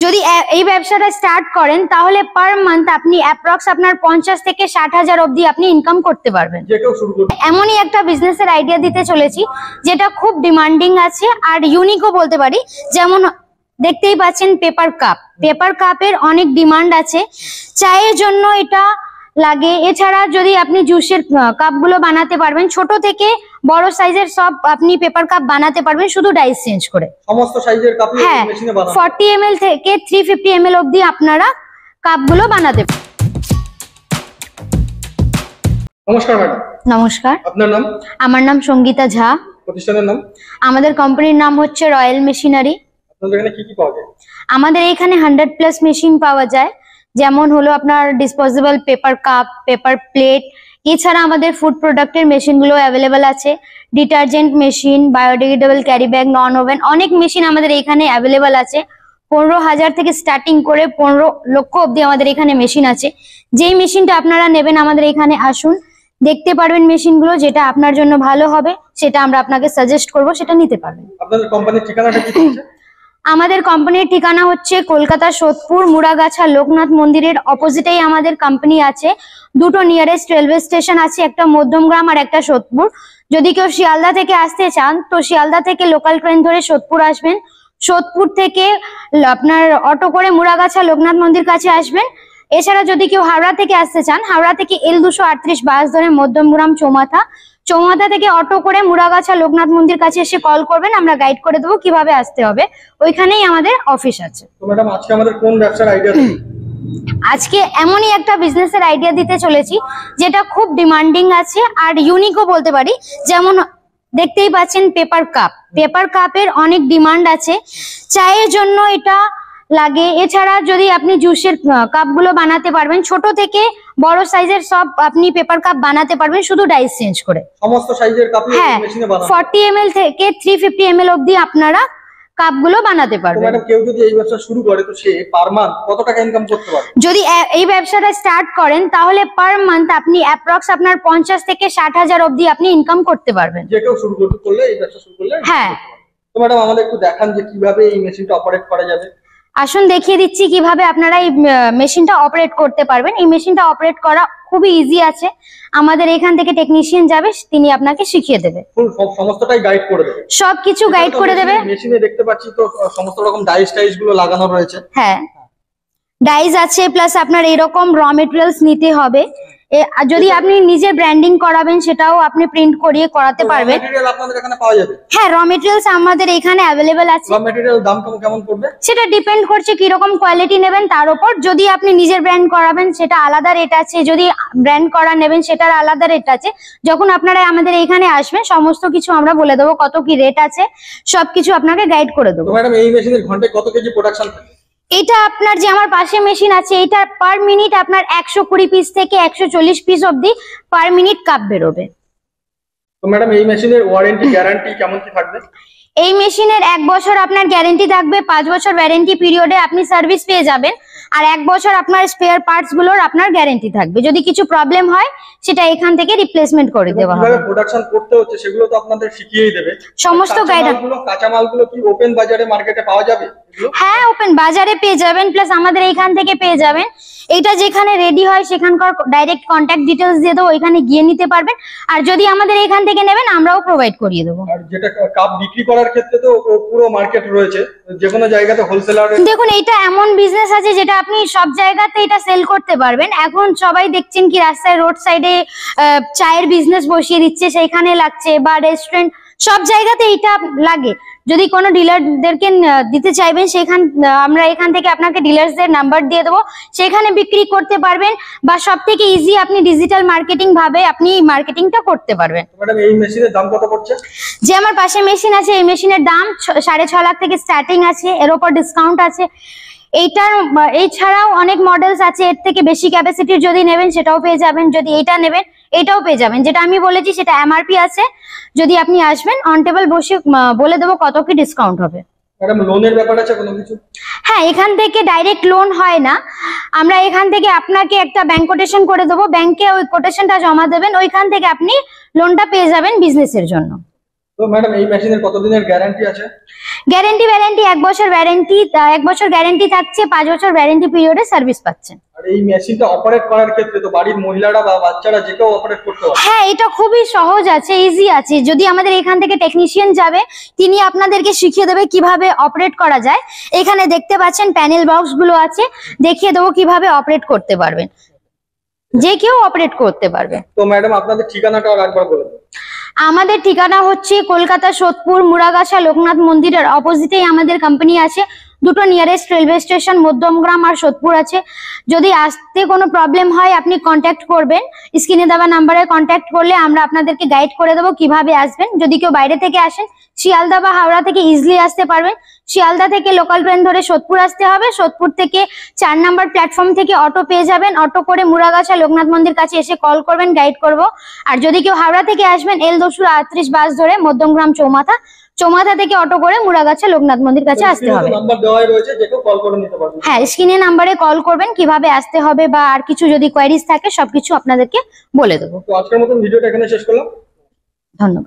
যদি এই ব্যবসাটা স্টার্ট করেন তাহলে পার মান্থ আপনি অ্যাপ্রক্স আপনার 50 থেকে 60,000 অবধি আপনি ইনকাম করতে পারবেন। এমনই একটা বিজনেসের আইডিয়া দিতে চলেছি যেটা খুব ডিমান্ডিং আছে আর ইউনিকও বলতে পারি। যেমন দেখতেই পাচ্ছেন পেপার কাপের অনেক ডিমান্ড আছে, চায়ের জন্য এটা লাগে। এছাড়া যদি আপনি জুসের কাপগুলো বানাতে পারবেন, ছোট থেকে বড় সাইজের সব আপনি পেপার কাপ বানাতে পারবেন শুধু ডাইস চেঞ্জ করে। সমস্ত সাইজের কাপ মেশিনে বানানো 40 ml থেকে 350 ml অবধি আপনারা কাপগুলো বানাতে পারেন। নমস্কার ম্যাডাম। নমস্কার। আপনার নাম? আমার নাম সঙ্গীতা ঝা। প্রতিষ্ঠানের নাম? আমাদের কোম্পানির নাম হচ্ছে রয়্যাল মেশিনারি। আপনাদের এখানে কি কি পাওয়া যায়? আমাদের এখানে 100+ মেশিন পাওয়া যায়, যেমন হলো আপনার disposable paper cup, paper plate. এছাড়া আমাদের ফুড প্রোডাক্টের মেশিনগুলো অ্যাভেলেবেল আছে, detergent machine, biodegradable carry bag, non woven, অনেক মেশিন আমাদের এখানে অ্যাভেলেবেল আছে। 15,000 থেকে স্টার্টিং করে 15 লক্ষ অবধি আমাদের এখানে মেশিন আছে। যেই মেশিনটা আপনারা নেবেন আমাদের এখানে আসুন, দেখতে পারবেন মেশিনগুলো, যেটা আপনার জন্য ভালো হবে সেটা আমরা আপনাকে সাজেস্ট করব, সেটা নিতে পারবেন। আপনাদের কোম্পানির ঠিকানাটা কি হচ্ছে? আমাদের কোম্পানির ঠিকানা হচ্ছে কলকাতা সোদপুর মুড়াগাছা লোকনাথ মন্দিরের অপোজিটেই আমাদের কোম্পানি আছে। দুটো নিয়ারেস্ট রেলওয়ে স্টেশন আছে, একটা মধ্যমগ্রাম আর একটা সোদপুর। যদি কেউ শিয়ালদা থেকে আসতে চান তো শিয়ালদা থেকে লোকাল ট্রেন ধরে সোদপুর আসবেন, সোদপুর থেকে আপনার অটো করে মুড়াগাছা লোকনাথ মন্দির কাছে আসবেন। এছাড়া যদি কেউ হাওড়া থেকে আসতে চান, হাওড়া থেকে L238 বাস ধরে মধ্যমগ্রাম চৌমাথা থেকে অটো করে মুড়াগাছা লোকনাথ মন্দির কাছে এসে কল করবেন, আমরা গাইড করে দেবো কিভাবে আসতে হবে। ওইখানেই আমাদের অফিস আছে। তো ম্যাডাম আজকে আমাদের কোন ব্যবসার আইডিয়া? আজকে এমনই একটা বিজনেসের আইডিয়া দিতে চলেছি যেটা খুব ডিমান্ডিং আছে আর ইউনিকও বলতে পারি। যেমন দেখতেই পাচ্ছেন পেপার কাপের অনেক ডিমান্ড আছে, চায়ের জন্য এটা লাগে। এছাড়া যদি আপনি জুসের কাপগুলো বানাতে পারবেন, ছোট থেকে বড় সাইজের সব আপনি পেপার কাপ বানাতে পারবেন শুধু ডাইস চেঞ্জ করে। সমস্ত সাইজের কাপ মেশিনে বানানো 40 ml থেকে 350 ml অবধি আপনারা কাপগুলো বানাতে পারবেন। ম্যাডাম কেউ যদি এই ব্যবসা শুরু করে তো সে পার মান্থ কত টাকা ইনকাম করতে পারে? যদি এই ব্যবসাটা স্টার্ট করেন তাহলে পার মান্থ আপনি অ্যাপ্রক্স আপনার 50 থেকে 60,000 অবধি আপনি ইনকাম করতে পারবেন। যে কেউ শুরু করলে এই ব্যবসা শুরু করলে? হ্যাঁ। তো ম্যাডাম আমাদের একটু দেখান যে কিভাবে এই মেশিনটা অপারেট করা যাবে। আসুন দেখিয়ে দিচ্ছি কিভাবে আপনারা এই মেশিনটা অপারেট করতে পারবেন। এই মেশিনটা অপারেট করা খুবই ইজি আছে, আমাদের এখান থেকে টেকনিশিয়ান যাবে, তিনি আপনাকে শিখিয়ে দেবে, সমস্তটাই গাইড করে দেবে, সবকিছু গাইড করে দেবে। মেশিনে দেখতে পাচ্ছি তো সমস্ত রকম ডাইস গুলো লাগানো রয়েছে। হ্যাঁ, ডাইস আছে, প্লাস আপনার এরকম র মেটেরিয়ালস নিতে হবে। যদি আপনি নিজে ব্র্যান্ডিং করাবেন সেটাও আপনি প্রিন্ট করিয়ে করাতে পারবেন। ম্যাটেরিয়াল আপনাদের এখানে পাওয়া যাবে? হ্যাঁ, র মেটেরিয়ালস আমাদের এখানে अवेलेबल আছে। র মেটেরিয়াল দাম কেমন পড়বে? সেটা ডিপেন্ড করছে কি রকম কোয়ালিটি নেবেন তার উপর। যদি আপনি নিজের ব্র্যান্ড করাবেন সেটা আলাদা রেট আছে, যদি ব্র্যান্ড করা নেবেন সেটার আলাদা রেট আছে। যখন আপনারা আমাদের এখানে আসবেন সমস্ত কিছু আমরা বলে দেবো, কত কি রেট আছে সবকিছু আপনাকে গাইড করে দেবো। ম্যাডাম এই মেশিনের ঘন্টায় কত কেজি প্রোডাকশন থাকে? এটা আপনার যে আমার পাশে মেশিন আছে এটা পার মিনিট আপনার 120 পিস থেকে 140 পিস অবধি পার মিনিট কাপ বেরোবে। তো ম্যাডাম এই মেশিনের ওয়ারেন্টি গ্যারান্টি কেমন কি থাকবে? এই মেশিনের 1 বছর আপনার গ্যারেন্টি থাকবে, 5 বছর ওয়ারেন্টি পিরিয়ডে আপনি সার্ভিস পেয়ে যাবেন, আর 1 বছর আপনার স্পেয়ার পার্টস গুলোর আপনার গ্যারেন্টি থাকবে। যদি কিছু প্রবলেম হয় সেটা এখান থেকে রিপ্লেসমেন্ট করে দেওয়া হবে। কিভাবে প্রোডাকশন করতে হচ্ছে সেগুলো তো আপনাদের শিখিয়েই দেবে, সমস্ত গাইডেন্স। কাঁচামালগুলো কি ওপেন বাজারে মার্কেটে পাওয়া যাবে? হ্যাঁ, ওপেন বাজারে পেয়ে যাবেন, প্লাস আমাদের এইখান থেকে পেয়ে যাবেন। এটা যেখানে রেডি হয় সেখানকার ডাইরেক্ট কন্ট্যাক্ট ডিটেইলস দিয়ে দেবো, ওইখানে গিয়ে নিতে পারবেন। আর যদি আমাদের এখান থেকে নেবেন আমরাও প্রোভাইড করিয়ে দেবো। আর যেটা কাপ বিক্রি করার ক্ষেত্রে তো পুরো মার্কেট রয়েছে, যে কোনো জায়গাতে হোলসেলার। দেখুন, এটা এমন বিজনেস আছে যেটা আপনি সব জায়গাতে এটা সেল করতে পারবেন। এখন সবাই দেখছেন কি রাস্তায় রোড সাইডে চায়ের বিজনেস বসিয়ে দিচ্ছে, সেইখানে লাগছে, বা রেস্টুরেন্ট, সব জায়গাতে এটা লাগে। যদি কোনো ডিলারদেরকে দিতে চাইবেন আমরা এখান থেকে আপনাকে ডিলার্সদের নাম্বার দিয়ে দেবো, সেখানে বিক্রি করতে পারবেন। বা সব থেকে ইজি আপনি ডিজিটাল মার্কেটিং ভাবে আপনি মার্কেটিংটা করতে পারবেন। ম্যাডাম এই মেশিনের দাম কত পড়ছে? যে আমার পাশে মেশিন আছে এই মেশিনের দাম 6.5 লাখ থেকে স্টার্টিং আছে, এর উপর ডিসকাউন্ট আছে। এছাড়াও অনেক মডেলস আছে, এর থেকে বেশি ক্যাপাসিটির যদি নেবেন সেটাও পেয়ে যাবেন, যদি এইটা নেবেন এটাও পেয়ে যাবেন। যেটা আমি বলেছি সেটা এমআরপি আছে, যদি আপনি আসবেন অন টেবিল বসে বলে দেবো কত কি ডিসকাউন্ট হবে। ম্যাডাম লোনের ব্যাপার আছে কোনো কিছু? হ্যাঁ, এখান থেকে ডাইরেক্ট লোন হয় না, আমরা এখান থেকে আপনাকে একটা ব্যাংক কোটেশন করে দেবো, ব্যাংকে ওই কোটেশনটা জমা দেবেন, ওইখান থেকে আপনি লোনটা পেয়ে যাবেন বিজনেসের জন্য। তো ম্যাডাম এই মেশিনের কতদিনের গ্যারান্টি আছে? গ্যারেন্টি 1 বছর ওয়ারেন্টি, 1 বছর গ্যারেন্টি থাকছে, 5 বছর ওয়ারেন্টি পিরিয়ডে সার্ভিস পাচ্ছেন। আর এই মেশিনটা অপারেট করার ক্ষেত্রে তো বাড়ির মহিলারা বা বাচ্চারা যে কেউ অপারেট করতে পারে? হ্যাঁ, এটা খুবই সহজ আছে, ইজি আছে। যদি আমাদের এখান থেকে টেকনিশিয়ান যাবে, তিনি আপনাদেরকে শিখিয়ে দেবে কিভাবে অপারেট করা যায়। এখানে দেখতে পাচ্ছেন প্যানেল বক্স গুলো আছে, দেখিয়ে দেবো কিভাবে অপারেট করতে পারবেন, যে কেউ অপারেট করতে পারবে। তো ম্যাডাম আপনাদের ঠিকানাটা আর একবার বলে দিন। আমাদের ঠিকানা হচ্ছে কলকাতা সোদপুর মুড়াগাছা লোকনাথ মন্দিরের অপোজিটেই আমাদের কোম্পানি আছে। দুটো নিয়ারেস্ট রেলওয়ে স্টেশন মধ্যমগ্রাম আর সোদপুর আছে। যদি আসতে কোনো প্রবলেম হয় আপনি কন্ট্যাক্ট করবেন, স্ক্রিনে দেওয়া নাম্বারে কন্ট্যাক্ট করলে আমরা আপনাদেরকে গাইড করে দেবো কিভাবে আসবেন। যদি কেউ বাইরে থেকে আসেন, শিয়ালদা বা হাওড়া থেকে ইজিলি আসতে পারবেন। শিয়ালদা থেকে লোকাল ট্রেন ধরে সোদপুর আসতে হবে। সোদপুর থেকে 4 নম্বর প্ল্যাটফর্ম থেকে অটো পেয়ে যাবেন। অটো করে মুড়াগাছা লোকনাথ মন্দির কাছে এসে কল করবেন, গাইড করব। আর যদি কেউ হাওড়া থেকে আসবেন, L238 বাস ধরে মধ্যমগ্রাম চৌমাথা থেকে অটো করে মুড়াগাছা লোকনাথ মন্দির কাছে আসতে হবে। নাম্বার দেওয়াই রয়েছে, যে কেউ কল করে নিতে পারবে। হ্যাঁ, স্ক্রিনে নাম্বারে কল করবেন, কিভাবে আসতে হবে বা আর কিছু যদি কোয়ারিজ থাকে সবকিছু আপনাদেরকে বলে দেবো। তো আজকের মতন ভিডিওটা এখানে শেষ করলাম। ধন্যবাদ।